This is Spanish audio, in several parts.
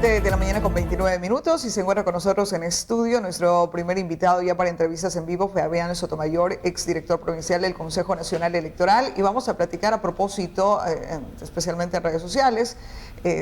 7 de la mañana con 29 minutos y se encuentra con nosotros en estudio nuestro primer invitado ya para entrevistas en vivo, Fabián Sotomayor, exdirector provincial del Consejo Nacional Electoral, y vamos a platicar a propósito, especialmente en redes sociales,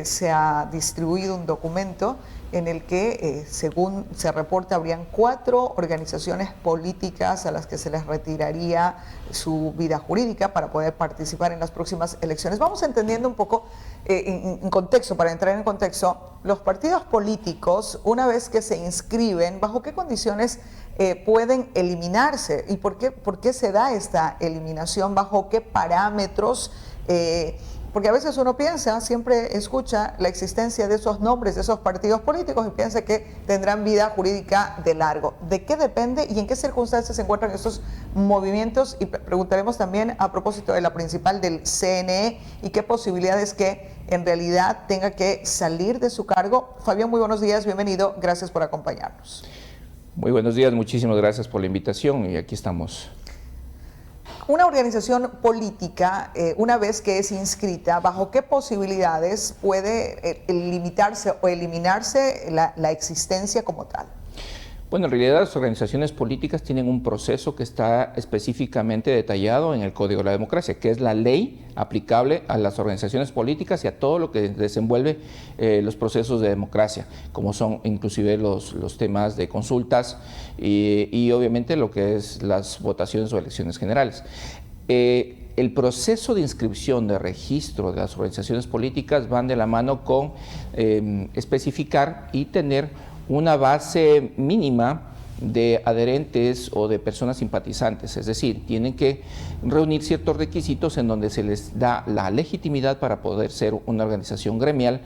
se ha distribuido un documento en el que, según se reporta, habrían 4 organizaciones políticas a las que se les retiraría su vida jurídica para poder participar en las próximas elecciones. Vamos entendiendo un poco en contexto, para entrar en contexto, los partidos políticos, una vez que se inscriben, ¿bajo qué condiciones pueden eliminarse? ¿Y por qué se da esta eliminación? ¿Bajo qué parámetros? Porque a veces uno piensa, siempre escucha la existencia de esos nombres, de esos partidos políticos y piensa que tendrán vida jurídica de largo. ¿De qué depende y en qué circunstancias se encuentran estos movimientos? Y preguntaremos también a propósito de la principal del CNE y qué posibilidades que en realidad tenga que salir de su cargo. Fabián, muy buenos días, bienvenido, gracias por acompañarnos. Muy buenos días, muchísimas gracias por la invitación y aquí estamos. Una organización política, una vez que es inscrita, ¿bajo qué posibilidades puede limitarse o eliminarse la existencia como tal? Bueno, en realidad las organizaciones políticas tienen un proceso que está específicamente detallado en el Código de la Democracia, que es la ley aplicable a las organizaciones políticas y a todo lo que desenvuelve los procesos de democracia, como son inclusive los temas de consultas y obviamente lo que es las votaciones o elecciones generales. El proceso de inscripción, de registro de las organizaciones políticas van de la mano con especificar y tener una base mínima de adherentes o de personas simpatizantes, es decir, tienen que reunir ciertos requisitos en donde se les da la legitimidad para poder ser una organización gremial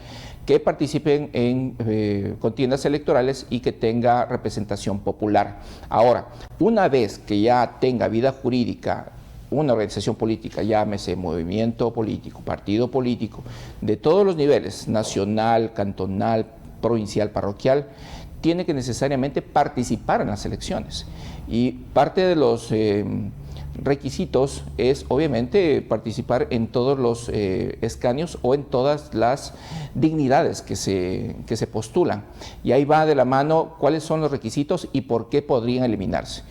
que participen en contiendas electorales y que tenga representación popular. Ahora, una vez que ya tenga vida jurídica una organización política, llámese movimiento político, partido político, de todos los niveles, nacional, cantonal, provincial, parroquial, tiene que necesariamente participar en las elecciones. Y parte de los requisitos es obviamente participar en todos los escaños o en todas las dignidades que se postulan. Y ahí va de la mano cuáles son los requisitos y por qué podrían eliminarse.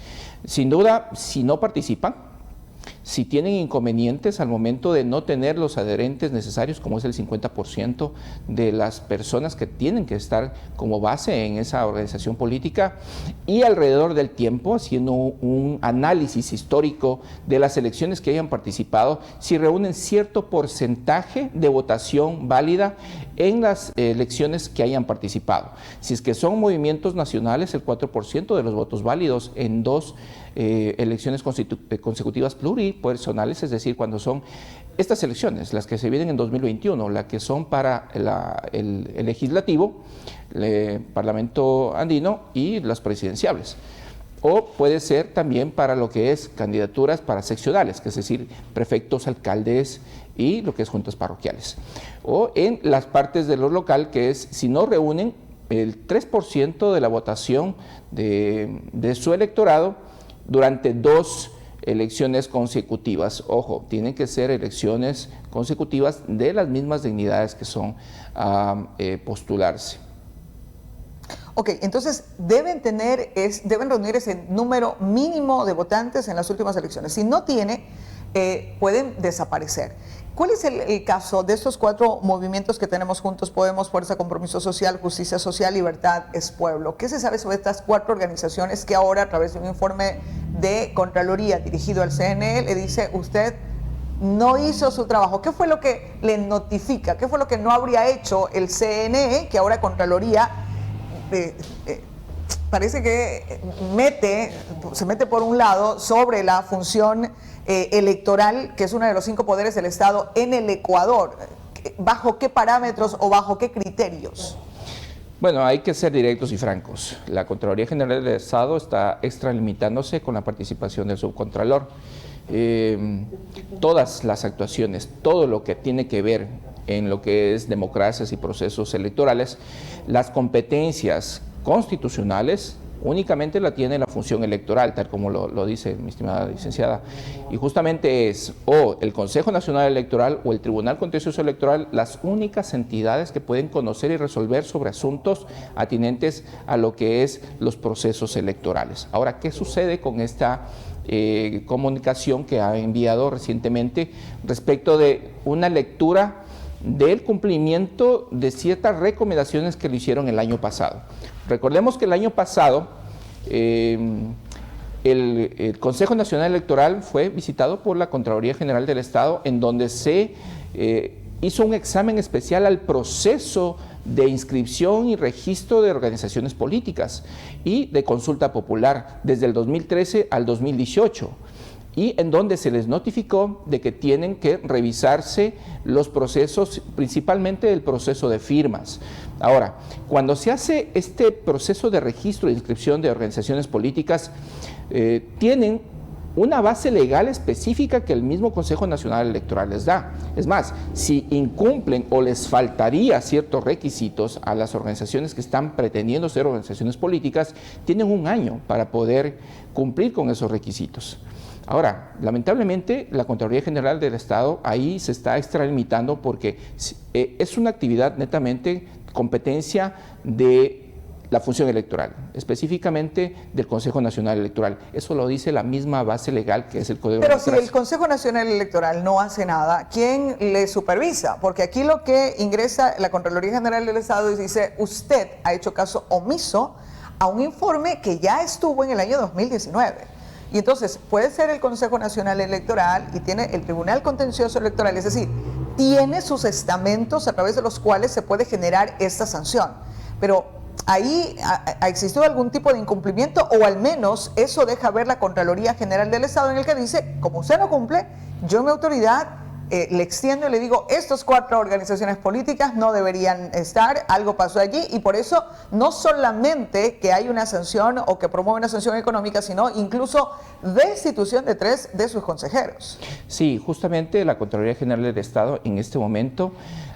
Sin duda, si no participan, si tienen inconvenientes al momento de no tener los adherentes necesarios, como es el 50% de las personas que tienen que estar como base en esa organización política, y alrededor del tiempo, haciendo un análisis histórico de las elecciones que hayan participado, si reúnen cierto porcentaje de votación válida en las elecciones que hayan participado. Si es que son movimientos nacionales, el 4% de los votos válidos en 2 elecciones consecutivas pluripersonales, es decir, cuando son estas elecciones, las que se vienen en 2021, las que son para el legislativo, el Parlamento andino y las presidenciables. O puede ser también para lo que es candidaturas para seccionales, que es decir, prefectos, alcaldes y lo que es juntas parroquiales. O en las partes de lo local, que es si no reúnen el 3% de la votación de su electorado durante 2 elecciones consecutivas. Ojo, tienen que ser elecciones consecutivas de las mismas dignidades que son postularse. Ok, entonces deben reunir ese número mínimo de votantes en las últimas elecciones. Si no tiene, pueden desaparecer. ¿Cuál es el caso de estos 4 movimientos que tenemos juntos? Podemos, Fuerza, Compromiso Social, Justicia Social, Libertad es Pueblo. ¿Qué se sabe sobre estas 4 organizaciones que ahora, a través de un informe de Contraloría dirigido al CNE, le dice usted no hizo su trabajo? ¿Qué fue lo que le notifica? ¿Qué fue lo que no habría hecho el CNE, que ahora Contraloría parece que se mete por un lado sobre la función electoral, que es uno de los 5 poderes del Estado en el Ecuador? ¿Bajo qué parámetros o bajo qué criterios? Bueno, hay que ser directos y francos. La Contraloría General del Estado está extralimitándose con la participación del subcontralor. Todas las actuaciones, todo lo que tiene que ver en lo que es democracias y procesos electorales, las competencias constitucionales únicamente la tiene la función electoral, tal como lo dice mi estimada licenciada. Y justamente es o el Consejo Nacional Electoral o el Tribunal Contencioso Electoral las únicas entidades que pueden conocer y resolver sobre asuntos atinentes a lo que es los procesos electorales. Ahora, ¿qué sucede con esta comunicación que ha enviado recientemente respecto de una lectura del cumplimiento de ciertas recomendaciones que lo hicieron el año pasado? Recordemos que el año pasado el Consejo Nacional Electoral fue visitado por la Contraloría General del Estado, en donde se hizo un examen especial al proceso de inscripción y registro de organizaciones políticas y de consulta popular desde el 2013 al 2018. Y en donde se les notificó de que tienen que revisarse los procesos, principalmente el proceso de firmas. Ahora, cuando se hace este proceso de registro e inscripción de organizaciones políticas, tienen una base legal específica que el mismo Consejo Nacional Electoral les da. Es más, si incumplen o les faltaría ciertos requisitos a las organizaciones que están pretendiendo ser organizaciones políticas, tienen un año para poder cumplir con esos requisitos. Ahora, lamentablemente, la Contraloría General del Estado ahí se está extralimitando porque es una actividad netamente competencia de la función electoral, específicamente del Consejo Nacional Electoral. Eso lo dice la misma base legal que es el Código Electoral. Pero si el Consejo Nacional Electoral no hace nada, ¿quién le supervisa? Porque aquí lo que ingresa la Contraloría General del Estado y dice, usted ha hecho caso omiso a un informe que ya estuvo en el año 2019. Y entonces puede ser el Consejo Nacional Electoral y tiene el Tribunal Contencioso Electoral, es decir, tiene sus estamentos a través de los cuales se puede generar esta sanción. Pero ahí ha existido algún tipo de incumplimiento, o al menos eso deja ver la Contraloría General del Estado, en el que dice, como usted no cumple, yo en mi autoridad le extiendo y le digo, estas 4 organizaciones políticas no deberían estar, algo pasó allí, y por eso no solamente que hay una sanción o que promueve una sanción económica, sino incluso destitución de 3 de sus consejeros. Sí, justamente la Contraloría General del Estado en este momento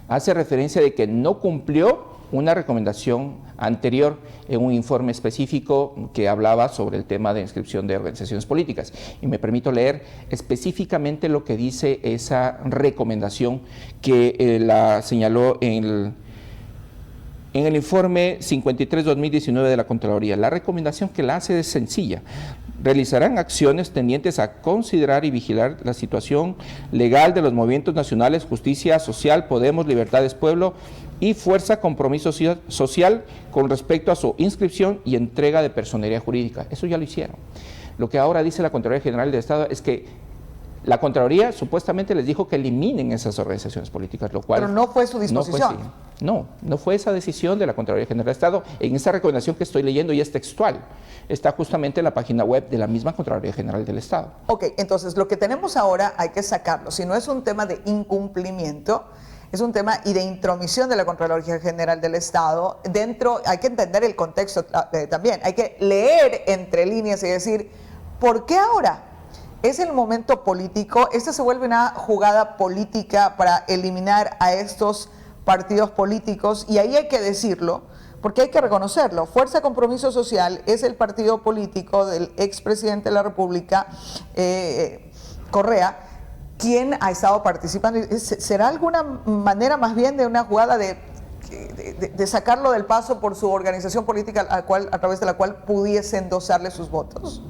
hace referencia de que no cumplió una recomendación anterior en un informe específico que hablaba sobre el tema de inscripción de organizaciones políticas. Y me permito leer específicamente lo que dice esa recomendación que la señaló en el informe 53-2019 de la Contraloría. La recomendación que la hace es sencilla. Realizarán acciones tendientes a considerar y vigilar la situación legal de los movimientos nacionales Justicia Social, Podemos, Libertades Pueblo y Fuerza Compromiso Social con respecto a su inscripción y entrega de personería jurídica. Eso ya lo hicieron. Lo que ahora dice la Contraloría General del Estado es que la Contraloría supuestamente les dijo que eliminen esas organizaciones políticas, lo cual... Pero no fue su disposición. No fue esa decisión de la Contraloría General del Estado. En esa recomendación que estoy leyendo y es textual, está justamente en la página web de la misma Contraloría General del Estado. Ok, entonces lo que tenemos ahora hay que sacarlo. Si no es un tema de incumplimiento, es un tema y de intromisión de la Contraloría General del Estado. Dentro hay que entender el contexto también. Hay que leer entre líneas y decir, ¿por qué ahora? Es el momento político. Esta se vuelve una jugada política para eliminar a estos partidos políticos, y ahí hay que decirlo, porque hay que reconocerlo. Fuerza Compromiso Social es el partido político del expresidente de la República, Correa, quien ha estado participando. ¿Será alguna manera más bien de una jugada de sacarlo del paso por su organización política a través de la cual pudiese endosarle sus votos?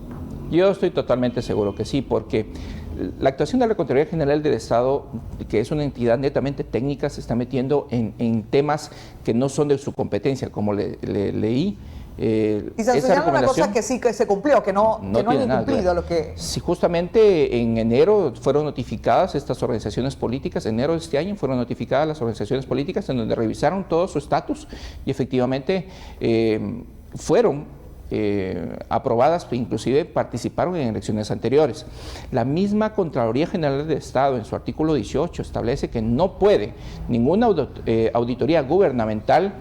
Yo estoy totalmente seguro que sí, porque la actuación de la Contraloría General del Estado, que es una entidad netamente técnica, se está metiendo en temas que no son de su competencia, como leí. Y se señala una cosa que sí que se cumplió, que no han incumplido lo que... Sí, justamente en enero fueron notificadas estas organizaciones políticas, en enero de este año fueron notificadas las organizaciones políticas en donde revisaron todo su estatus y efectivamente fueron aprobadas, inclusive participaron en elecciones anteriores. La misma Contraloría General del Estado en su artículo 18 establece que no puede ninguna auditoría gubernamental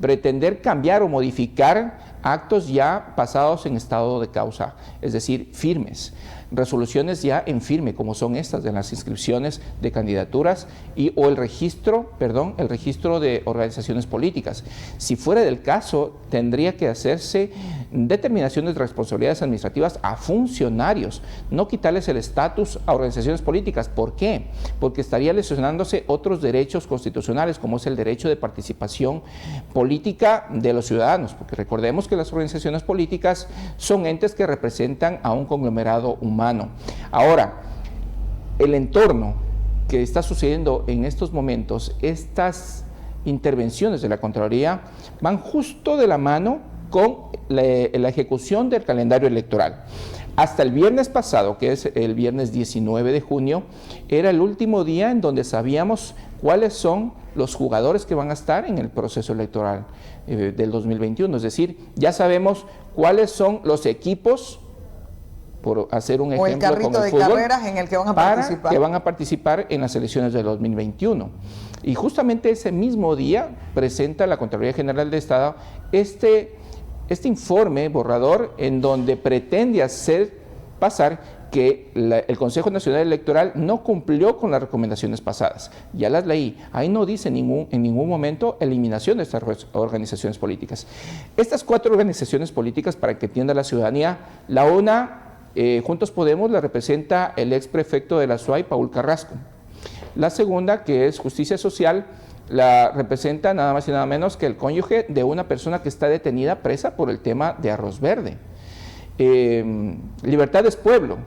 pretender cambiar o modificar actos ya pasados en estado de causa, es decir, firmes. resoluciones ya en firme, como son estas de las inscripciones de candidaturas o el registro de organizaciones políticas. Si fuera del caso, tendría que hacerse determinaciones de responsabilidades administrativas a funcionarios, no quitarles el estatus a organizaciones políticas. ¿Por qué? Porque estaría lesionándose otros derechos constitucionales, como es el derecho de participación política de los ciudadanos, porque recordemos que las organizaciones políticas son entes que representan a un conglomerado humano. Ahora, el entorno que está sucediendo en estos momentos, estas intervenciones de la Contraloría van justo de la mano con la ejecución del calendario electoral. Hasta el viernes pasado, que es el viernes 19 de junio, era el último día en donde sabíamos cuáles son los jugadores que van a estar en el proceso electoral del 2021. Es decir, ya sabemos cuáles son los equipos, por hacer un ejemplo, o el carrito con el de fútbol, carreras en el que van a participar. Que van a participar en las elecciones del 2021. Y justamente ese mismo día presenta la Contraloría General del Estado este informe borrador en donde pretende hacer pasar que el Consejo Nacional Electoral no cumplió con las recomendaciones pasadas. Ya las leí, ahí no dice en ningún momento eliminación de estas organizaciones políticas. Estas 4 organizaciones políticas, para que entienda la ciudadanía, la una, Juntos Podemos, la representa el ex prefecto de la SUAY, Paul Carrasco. La segunda, que es Justicia Social, la representa nada más y nada menos que el cónyuge de una persona que está detenida presa por el tema de Arroz Verde. Libertad es Pueblo.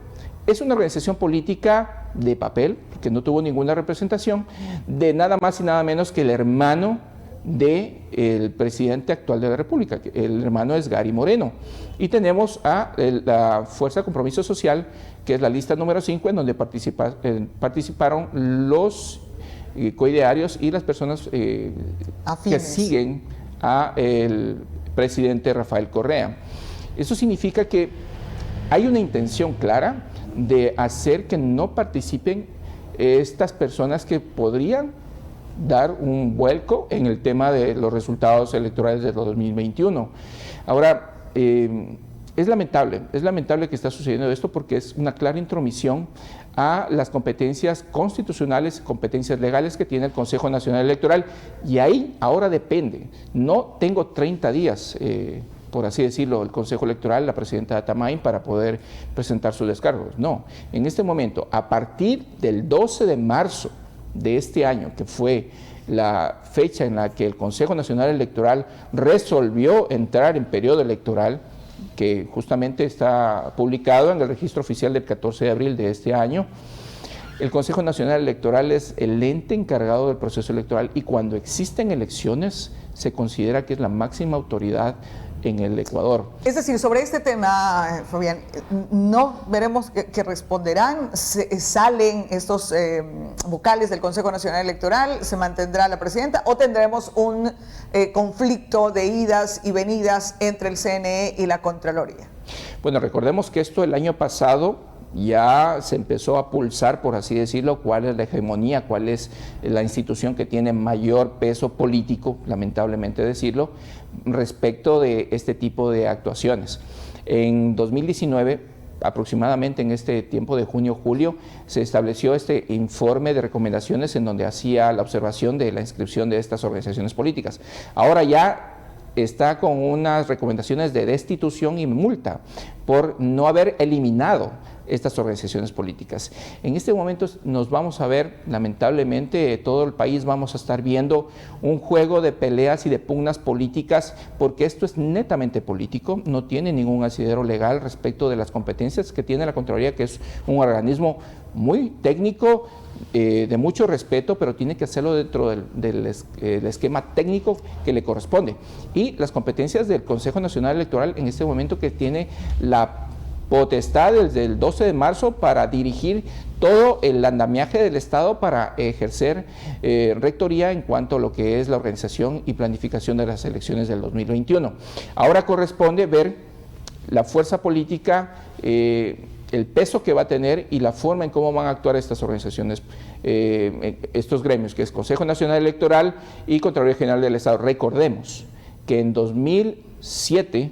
Es una organización política de papel, que no tuvo ninguna representación, de nada más y nada menos que el hermano del presidente actual de la República. El hermano es Gary Moreno. Y tenemos a la Fuerza de Compromiso Social, que es la lista número 5, en donde participaron los coidearios y las personas que siguen al presidente Rafael Correa. Eso significa que hay una intención clara de hacer que no participen estas personas que podrían dar un vuelco en el tema de los resultados electorales de 2021. Ahora, es lamentable que está sucediendo esto porque es una clara intromisión a las competencias constitucionales, competencias legales que tiene el Consejo Nacional Electoral, y ahí ahora depende. No tengo 30 días, por así decirlo, el Consejo Electoral, la presidenta Atamain, para poder presentar sus descargos. No, en este momento, a partir del 12 de marzo de este año, que fue la fecha en la que el Consejo Nacional Electoral resolvió entrar en periodo electoral, que justamente está publicado en el registro oficial del 14 de abril de este año, el Consejo Nacional Electoral es el ente encargado del proceso electoral y cuando existen elecciones se considera que es la máxima autoridad en el Ecuador. Es decir, sobre este tema, Fabián, no veremos que responderán, salen estos vocales del Consejo Nacional Electoral, se mantendrá la presidenta o tendremos un conflicto de idas y venidas entre el CNE y la Contraloría. Bueno, recordemos que esto el año pasado ya se empezó a pulsar, por así decirlo, cuál es la hegemonía, cuál es la institución que tiene mayor peso político, lamentablemente decirlo, respecto de este tipo de actuaciones. En 2019, aproximadamente en este tiempo de junio-julio, se estableció este informe de recomendaciones en donde hacía la observación de la inscripción de estas organizaciones políticas. Ahora ya está con unas recomendaciones de destitución y multa por no haber eliminado estas organizaciones políticas. En este momento nos vamos a ver, lamentablemente, todo el país vamos a estar viendo un juego de peleas y de pugnas políticas, porque esto es netamente político, no tiene ningún asidero legal respecto de las competencias que tiene la Contraloría, que es un organismo muy técnico, de mucho respeto, pero tiene que hacerlo dentro del esquema técnico que le corresponde. Y las competencias del Consejo Nacional Electoral en este momento, que tiene la potestad desde el 12 de marzo para dirigir todo el andamiaje del Estado para ejercer rectoría en cuanto a lo que es la organización y planificación de las elecciones del 2021. Ahora corresponde ver la fuerza política, el peso que va a tener y la forma en cómo van a actuar estas organizaciones, estos gremios, que es Consejo Nacional Electoral y Contraloría General del Estado. Recordemos que en 2007,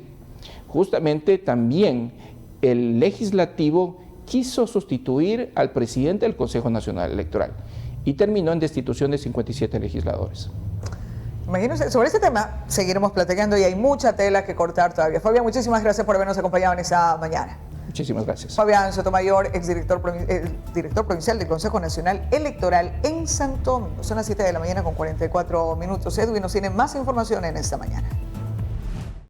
justamente también el legislativo quiso sustituir al presidente del Consejo Nacional Electoral y terminó en destitución de 57 legisladores. Imagínense, sobre este tema seguiremos platicando y hay mucha tela que cortar todavía. Fabián, muchísimas gracias por habernos acompañado en esta mañana. Muchísimas gracias. Fabián Sotomayor, exdirector director provincial del Consejo Nacional Electoral en Santo Domingo. Son las 7 de la mañana con 44 minutos. Edwin nos tiene más información en esta mañana.